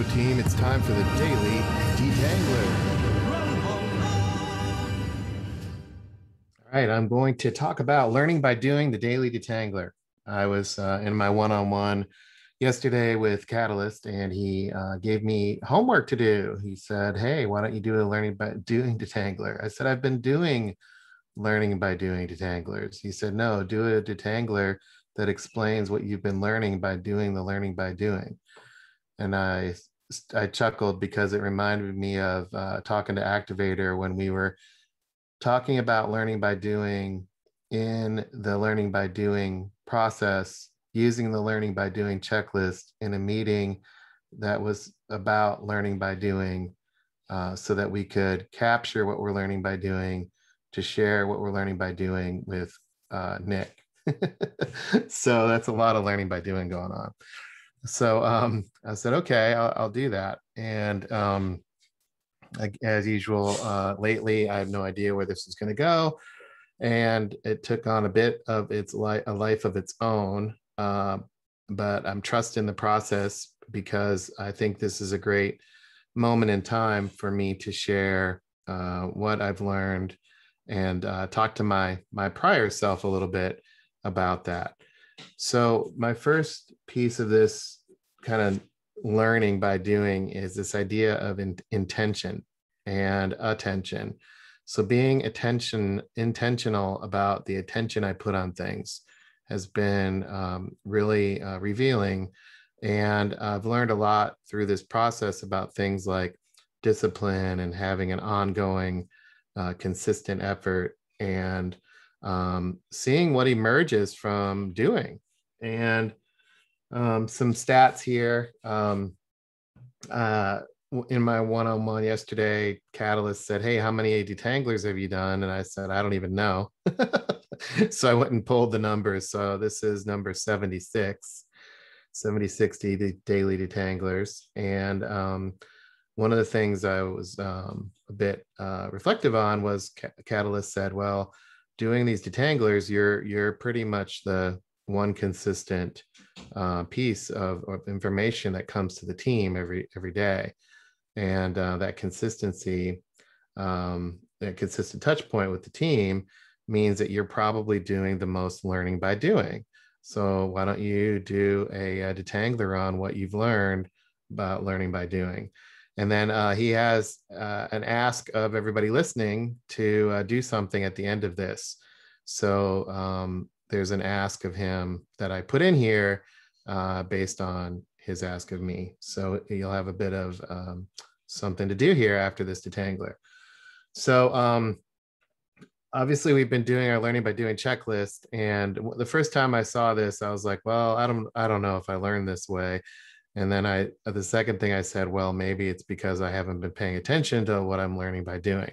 go, team. It's time for the Daily Detangler. All right, I'm going to talk about learning by doing the Daily Detangler. I was in my one-on-one yesterday with Catalyst, and he gave me homework to do. He said, hey, why don't you do a learning by doing detangler? I said, I've been doing learning by doing detanglers. He said, no, do a detangler that explains what you've been learning by doing the learning by doing. And I chuckled because it reminded me of talking to Activator when we were talking about learning by doing in the learning by doing process, using the learning by doing checklist in a meeting that was about learning by doing, so that we could capture what we're learning by doing to share what we're learning by doing with Nick. So that's a lot of learning by doing going on. So I said, okay, I'll do that. And as usual, lately, I have no idea where this is going to go. And it took on a bit of its a life of its own. But I'm trusting the process because I think this is a great moment in time for me to share what I've learned and talk to my prior self a little bit about that. So my first piece of this kind of learning by doing is this idea of intention and attention. So being intentional about the attention I put on things has been really revealing. And I've learned a lot through this process about things like discipline and having an ongoing, consistent effort, and seeing what emerges from doing. And some stats here. In my one-on-one yesterday, Catalyst said, hey, how many detanglers have you done? And I said, I don't even know. So I went and pulled the numbers. So this is number 76 daily detanglers. And one of the things I was a bit reflective on was Catalyst said, well, doing these detanglers, you're pretty much the one consistent piece of information that comes to the team every day. And that consistency, that consistent touch point with the team means that you're probably doing the most learning by doing. So why don't you do a detangler on what you've learned about learning by doing? And then he has an ask of everybody listening to do something at the end of this. So there's an ask of him that I put in here based on his ask of me. So you'll have a bit of something to do here after this detangler. So obviously we've been doing our learning by doing checklist. And the first time I saw this, I was like, well, I don't know if I learned this way. And then the second thing I said, well, maybe it's because I haven't been paying attention to what I'm learning by doing,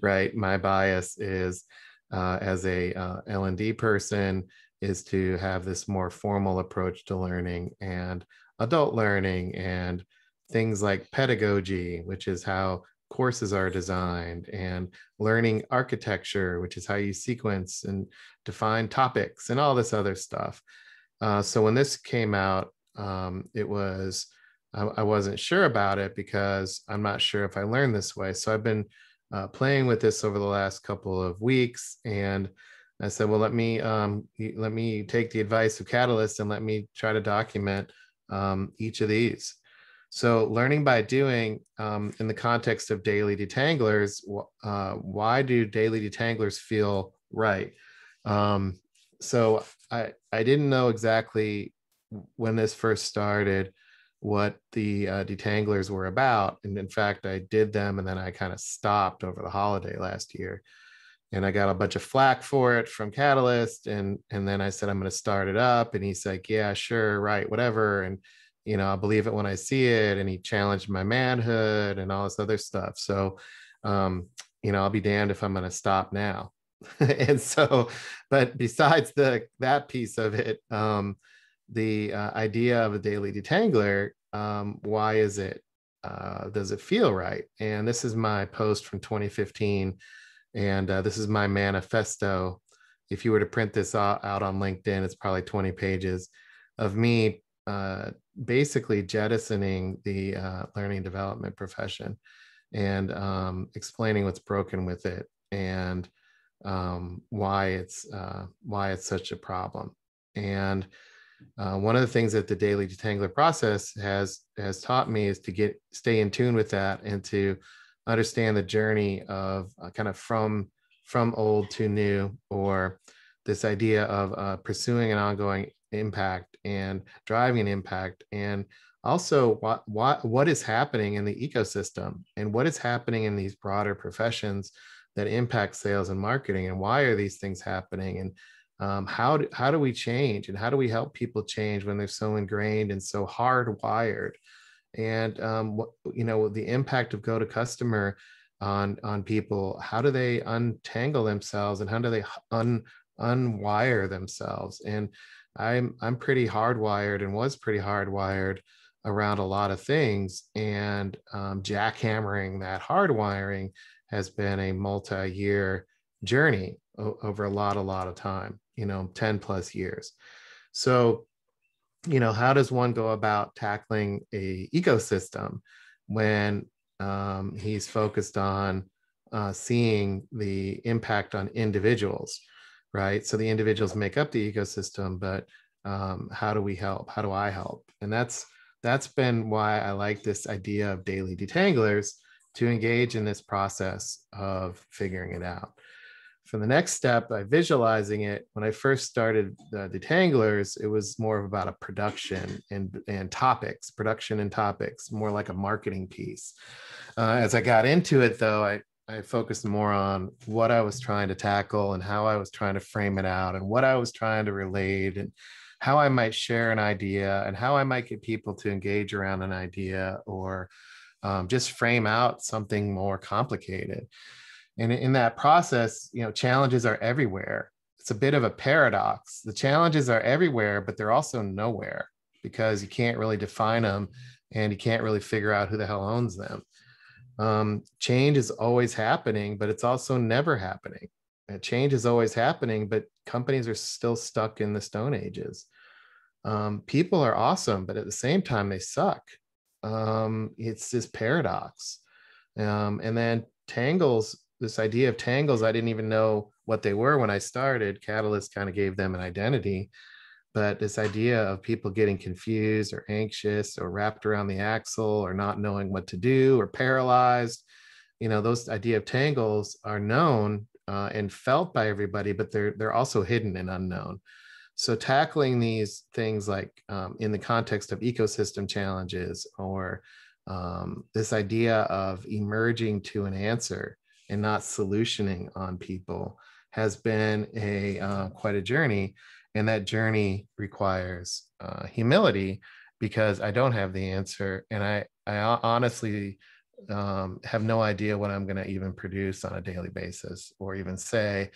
right? My bias is as a L&D person is to have this more formal approach to learning and adult learning and things like pedagogy, which is how courses are designed, and learning architecture, which is how you sequence and define topics and all this other stuff. So when this came out, I wasn't sure about it because I'm not sure if I learned this way. So I've been playing with this over the last couple of weeks, and I said, well, let me take the advice of Catalyst and let me try to document each of these. So learning by doing, in the context of daily detanglers, why do daily detanglers feel right? So I didn't know exactly when this first started what the detanglers were about. And in fact, I did them and then I kind of stopped over the holiday last year. And I got a bunch of flack for it from Catalyst. And then I said, I'm going to start it up. And he's like, yeah, sure, right, whatever. And, I'll believe it when I see it. And he challenged my manhood and all this other stuff. So, I'll be damned if I'm going to stop now. And so, but besides that piece of it, the idea of a daily detangler, why is it, does it feel right? And this is my post from 2015. And this is my manifesto. If you were to print this out on LinkedIn, it's probably 20 pages of me basically jettisoning the learning development profession and explaining what's broken with it and why it's such a problem. And one of the things that the Daily Detangler process has taught me is to stay in tune with that and to understand the journey of kind of from old to new, or this idea of pursuing an ongoing impact and driving an impact, and also what is happening in the ecosystem and what is happening in these broader professions that impact sales and marketing, and why are these things happening, and how do we change, and how do we help people change when they're so ingrained and so hardwired, and the impact of go to customer on people. How do they untangle themselves, and how do they unwire themselves? And I'm pretty hardwired, and was pretty hardwired around a lot of things, and jackhammering that hardwiring has been a multi-year journey over a lot of time, 10 plus years. So, how does one go about tackling a ecosystem when he's focused on seeing the impact on individuals, right? So the individuals make up the ecosystem, but how do we help? How do I help? And that's been why I like this idea of Daily Detanglers, to engage in this process of figuring it out. For the next step, by visualizing it, when I first started the Detanglers, it was more about a production and topics, more like a marketing piece. As I got into it, though, I focused more on what I was trying to tackle and how I was trying to frame it out and what I was trying to relate and how I might share an idea and how I might get people to engage around an idea, or just frame out something more complicated. And in that process, challenges are everywhere. It's a bit of a paradox. The challenges are everywhere, but they're also nowhere, because you can't really define them and you can't really figure out who the hell owns them. Change is always happening, but it's also never happening. Change is always happening, but companies are still stuck in the Stone Ages. People are awesome, but at the same time, they suck. It's this paradox. And then tangles, this idea of tangles, I didn't even know what they were when I started. Catalyst kind of gave them an identity. But this idea of people getting confused or anxious or wrapped around the axle or not knowing what to do or paralyzed, those idea of tangles are known and felt by everybody, but they're also hidden and unknown. So tackling these things like in the context of ecosystem challenges, or this idea of emerging to an answer and not solutioning on people, has been quite a journey. And that journey requires humility, because I don't have the answer. And I honestly have no idea what I'm going to even produce on a daily basis, or even say,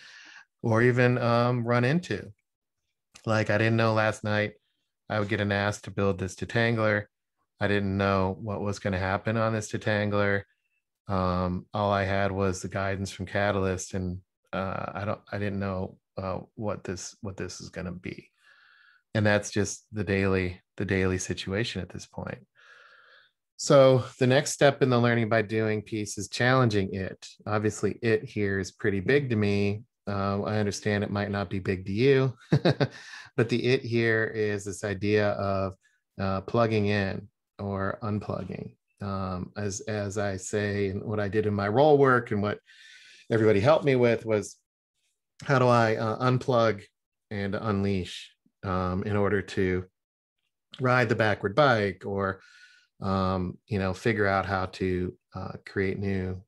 or even run into. Like, I didn't know last night I would get an ask to build this detangler. I didn't know what was going to happen on this detangler. All I had was the guidance from Catalyst, and I didn't know what this is going to be. And that's just the daily situation at this point. So the next step in the learning by doing piece is challenging it. Obviously, it here is pretty big to me. I understand it might not be big to you, but the it here is this idea of plugging in or unplugging. As I say, and what I did in my role work and what everybody helped me with was, how do I unplug and unleash in order to ride the backward bike, or figure out how to create new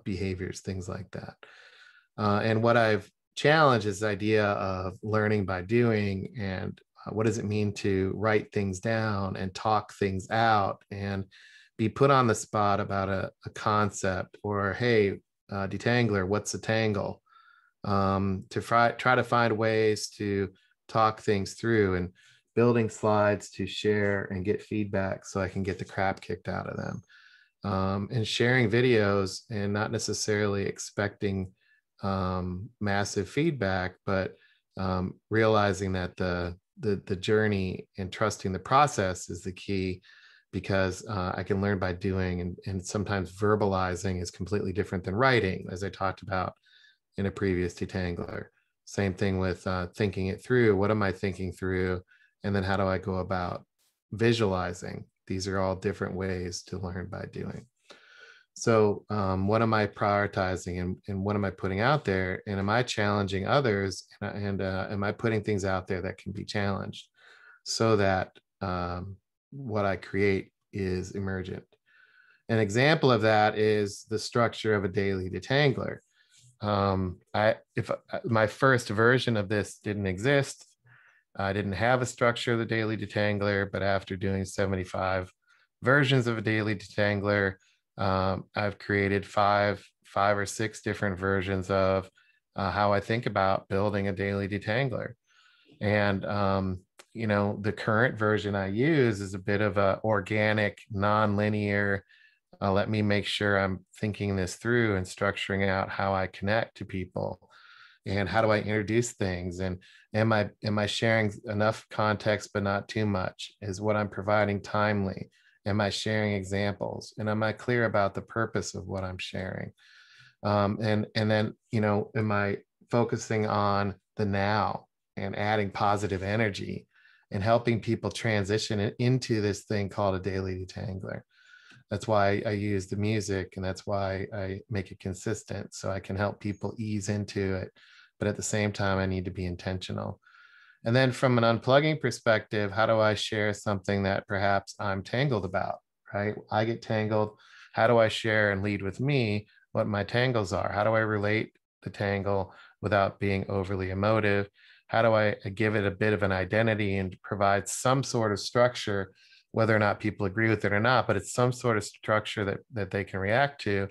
behaviors, things like that. And what I've challenged is the idea of learning by doing, and what does it mean to write things down and talk things out and be put on the spot about a concept, or, hey, detangler, what's a tangle? To try to find ways to talk things through, and building slides to share and get feedback so I can get the crap kicked out of them. And sharing videos and not necessarily expecting massive feedback, but realizing that the the journey and trusting the process is the key, because I can learn by doing, and sometimes verbalizing is completely different than writing, as I talked about in a previous detangler. Same thing with thinking it through. What am I thinking through? And then how do I go about visualizing? These are all different ways to learn by doing. So what am I prioritizing, and what am I putting out there? And am I challenging others? And am I putting things out there that can be challenged, so that what I create is emergent? An example of that is the structure of a daily detangler. If my first version of this didn't exist, I didn't have a structure of the Daily Detangler, but after doing 75 versions of a Daily Detangler, I've created five or six different versions of how I think about building a Daily Detangler. And the current version I use is a bit of a organic, non-linear. Let me make sure I'm thinking this through and structuring out how I connect to people, and how do I introduce things, and am I sharing enough context but not too much? Is what I'm providing timely? Am I sharing examples, and am I clear about the purpose of what I'm sharing? And then am I focusing on the now and adding positive energy and helping people transition into this thing called a daily detangler? That's why I use the music, and that's why I make it consistent, so I can help people ease into it. But at the same time, I need to be intentional. And then from an unplugging perspective, how do I share something that perhaps I'm tangled about, right? I get tangled. How do I share and lead with me what my tangles are? How do I relate the tangle without being overly emotive? How do I give it a bit of an identity and provide some sort of structure, whether or not people agree with it or not, but it's some sort of structure that they can react to?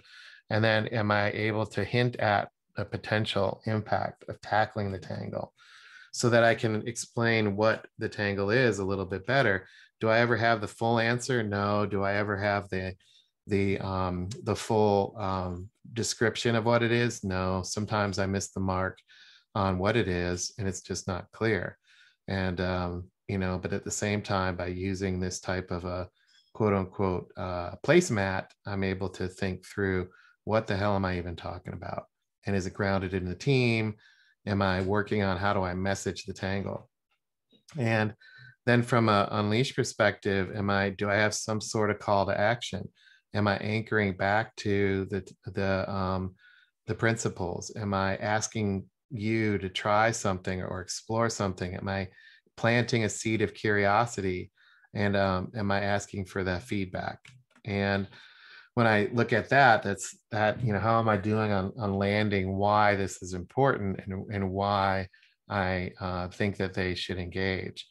And then am I able to hint at a potential impact of tackling the tangle, so that I can explain what the tangle is a little bit better? Do I ever have the full answer? No. Do I ever have the full description of what it is? No. Sometimes I miss the mark on what it is, and it's just not clear. And but at the same time, by using this type of a quote unquote placemat, I'm able to think through, what the hell am I even talking about? And is it grounded in the team? Am I working on how do I message the tangle? And then from a unleash perspective, do I have some sort of call to action? Am I anchoring back to the principles? Am I asking you to try something or explore something? Am I planting a seed of curiosity? And am I asking for that feedback? And when I look at that, how am I doing on landing why this is important, and why I think that they should engage.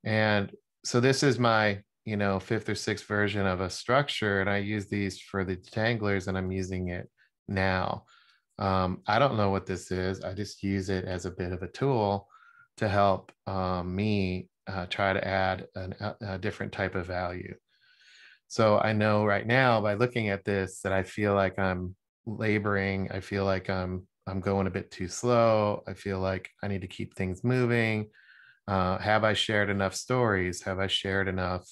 And so this is my fifth or sixth version of a structure, and I use these for the detanglers, and I'm using it now. I don't know what this is. I just use it as a bit of a tool to help me try to add a different type of value. So I know right now, by looking at this, that I feel like I'm laboring. I feel like I'm going a bit too slow. I feel like I need to keep things moving. Have I shared enough stories? Have I shared enough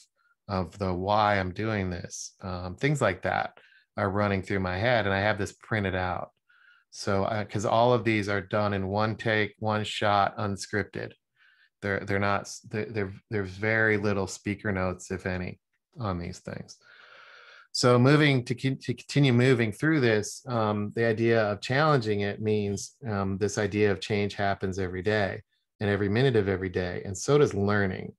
of the why I'm doing this? Things like that are running through my head, and I have this printed out. So because all of these are done in one take, one shot, unscripted. They're not. There's very little speaker notes, if any, on these things. So to continue moving through this, the idea of challenging it means this idea of change happens every day and every minute of every day, and so does learning.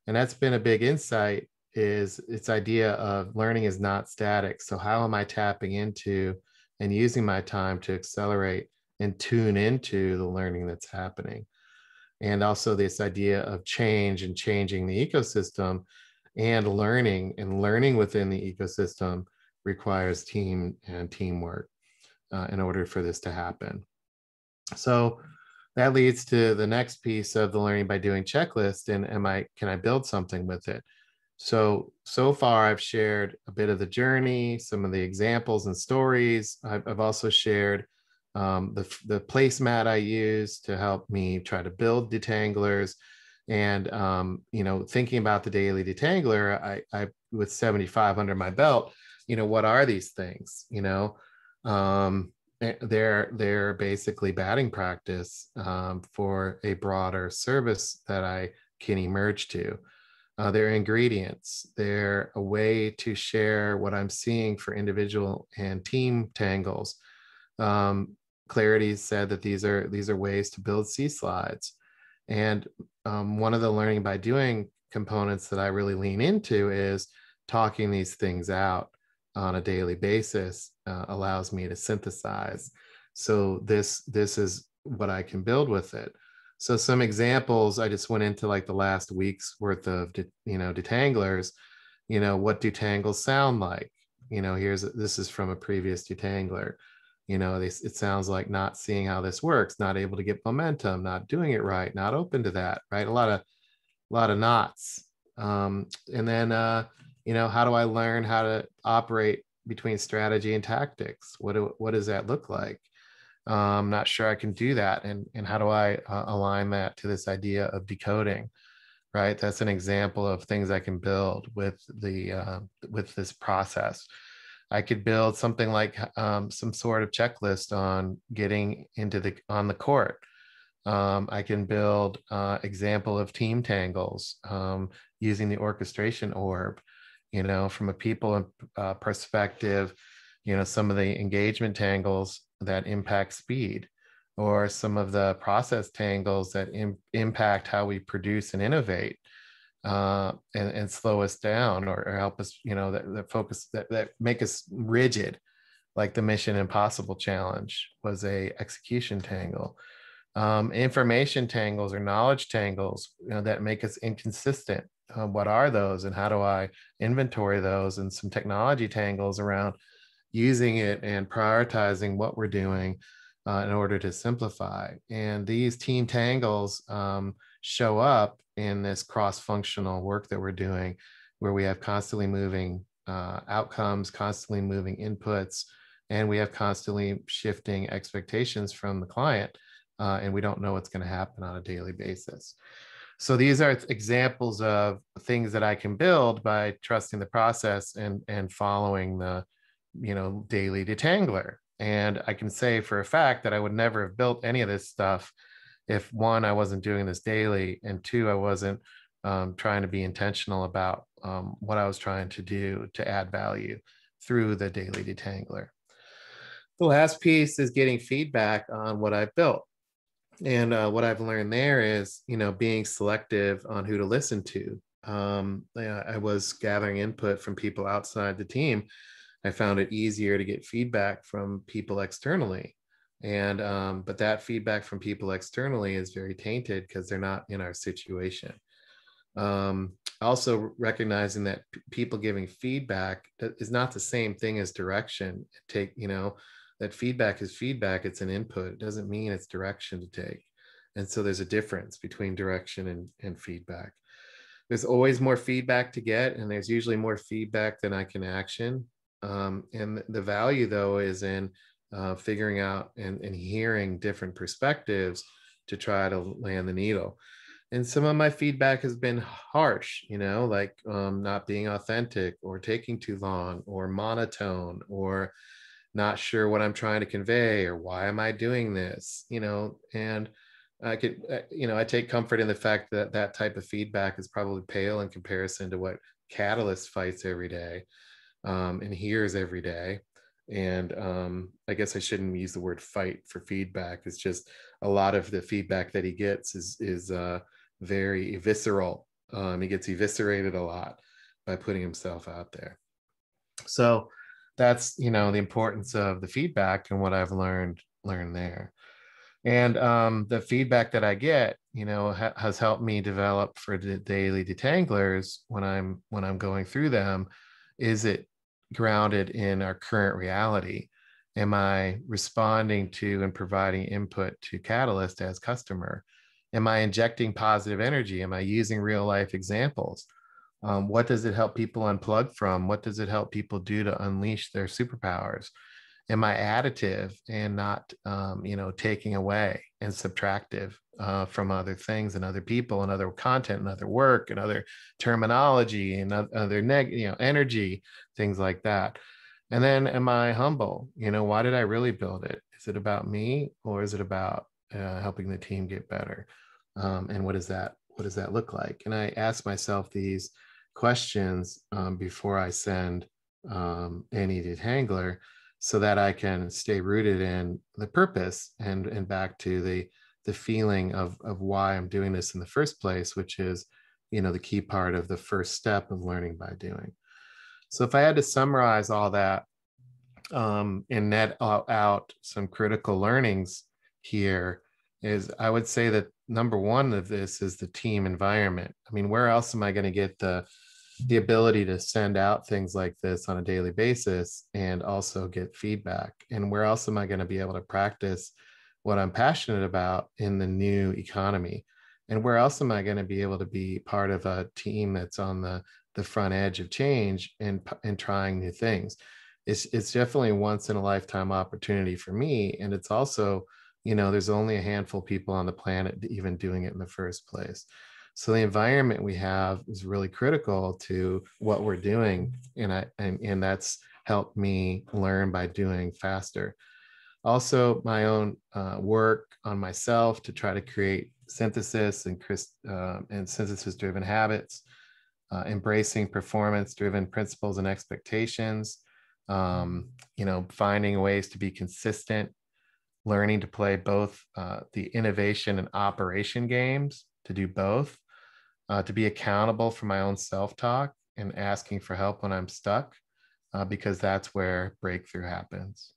And that's been a big insight, is its idea of learning is not static. So how am I tapping into and using my time to accelerate and tune into the learning that's happening? And also this idea of change and changing the ecosystem, and learning within the ecosystem requires team and teamwork in order for this to happen. So that leads to the next piece of the learning by doing checklist. And can I build something with it? So far I've shared a bit of the journey, some of the examples and stories. I've also shared the placemat I use to help me try to build detanglers. And thinking about the Daily Detangler, I with 75 under my belt, what are these things? They're basically batting practice for a broader service that I can emerge to. They're ingredients. They're a way to share what I'm seeing for individual and team tangles. Um, Clarity said that these are ways to build C slides. And one of the learning by doing components that I really lean into is talking these things out on a daily basis allows me to synthesize. So this is what I can build with it. So some examples, I just went into like the last week's worth of detanglers. What do tangles sound like? This is from a previous detangler. It sounds like not seeing how this works, not able to get momentum, not doing it right, not open to that, right? A lot of knots. And then how do I learn how to operate between strategy and tactics? What does that look like? I'm not sure I can do that. And how do I align that to this idea of decoding? Right, that's an example of things I can build with this process. I could build something like some sort of checklist on getting on the court. I can build example of team tangles using the orchestration orb. From a people perspective, some of the engagement tangles that impact speed, or some of the process tangles that impact how we produce and innovate, and slow us down, or help us, that focus, that make us rigid, like the Mission Impossible challenge was a execution tangle. Information tangles or knowledge tangles, that make us inconsistent. What are those, and how do I inventory those? And some technology tangles around using it and prioritizing what we're doing in order to simplify. And these team tangles show up in this cross-functional work that we're doing, where we have constantly moving outcomes, constantly moving inputs, and we have constantly shifting expectations from the client, and we don't know what's going to happen on a daily basis. So these are examples of things that I can build by trusting the process and following the Daily Detangler. And I can say for a fact that I would never have built any of this stuff if, one, I wasn't doing this daily, and two, I wasn't trying to be intentional about what I was trying to do to add value through the Daily Detangler. The last piece is getting feedback on what I've built. And what I've learned there is, being selective on who to listen to. I was gathering input from people outside the team. I found it easier to get feedback from people externally. And but that feedback from people externally is very tainted because they're not in our situation. Also recognizing that people giving feedback is not the same thing as direction. That feedback is feedback. It's an input. It doesn't mean it's direction to take. And so there's a difference between direction and feedback. There's always more feedback to get, and there's usually more feedback than I can action. And the value, though, is in figuring out and hearing different perspectives to try to land the needle. And some of my feedback has been harsh, like not being authentic, or taking too long, or monotone, or not sure what I'm trying to convey, or why am I doing this, and I take comfort in the fact that that type of feedback is probably pale in comparison to what Catalyst fights every day and hears every day. And I guess I shouldn't use the word fight for feedback. It's just a lot of the feedback that he gets is very visceral. He gets eviscerated a lot by putting himself out there. So that's the importance of the feedback and what I've learned there. And the feedback that I get, has helped me develop for the Daily Detanglers when I'm going through them. Is it grounded in our current reality? Am I responding to and providing input to Catalyst as customer? Am I injecting positive energy? Am I using real life examples? What does it help people unplug from? What does it help people do to unleash their superpowers? Am I additive and not, taking away, and subtractive? from other things and other people and other content and other work and other terminology and other energy, things like that. And then am I humble? Why did I really build it? Is it about me, or is it about helping the team get better? And what does that look like? And I ask myself these questions before I send any detangler, so that I can stay rooted in the purpose and back to the feeling of why I'm doing this in the first place, which is, the key part of the first step of learning by doing. So if I had to summarize all that and net out some critical learnings here, is I would say that number one of this is the team environment. I mean, where else am I going to get the ability to send out things like this on a daily basis and also get feedback? And where else am I going to be able to practice what I'm passionate about in the new economy? And where else am I going to be able to be part of a team that's on the front edge of change and trying new things? It's definitely a once in a lifetime opportunity for me. And it's also, there's only a handful of people on the planet even doing it in the first place. So the environment we have is really critical to what we're doing. And that's helped me learn by doing faster. Also, my own work on myself to try to create synthesis and synthesis driven habits, embracing performance driven principles and expectations, finding ways to be consistent, learning to play both the innovation and operation games, to do both, to be accountable for my own self-talk and asking for help when I'm stuck, because that's where breakthrough happens.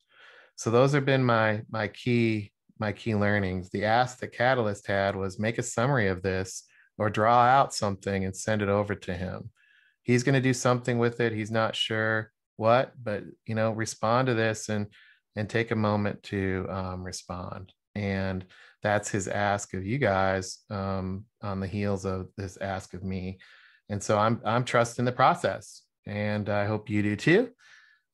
So those have been my key learnings. The ask that Catalyst had was make a summary of this or draw out something and send it over to him. He's going to do something with it. He's not sure what, but respond to this and take a moment to respond. And that's his ask of you guys on the heels of this ask of me. And so I'm trusting the process, and I hope you do too.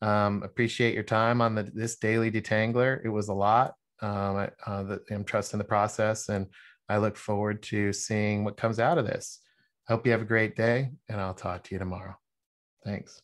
Appreciate your time on this daily detangler. It was a lot. I'm trusting the process, and I look forward to seeing what comes out of this. Hope you have a great day, and I'll talk to you tomorrow. Thanks.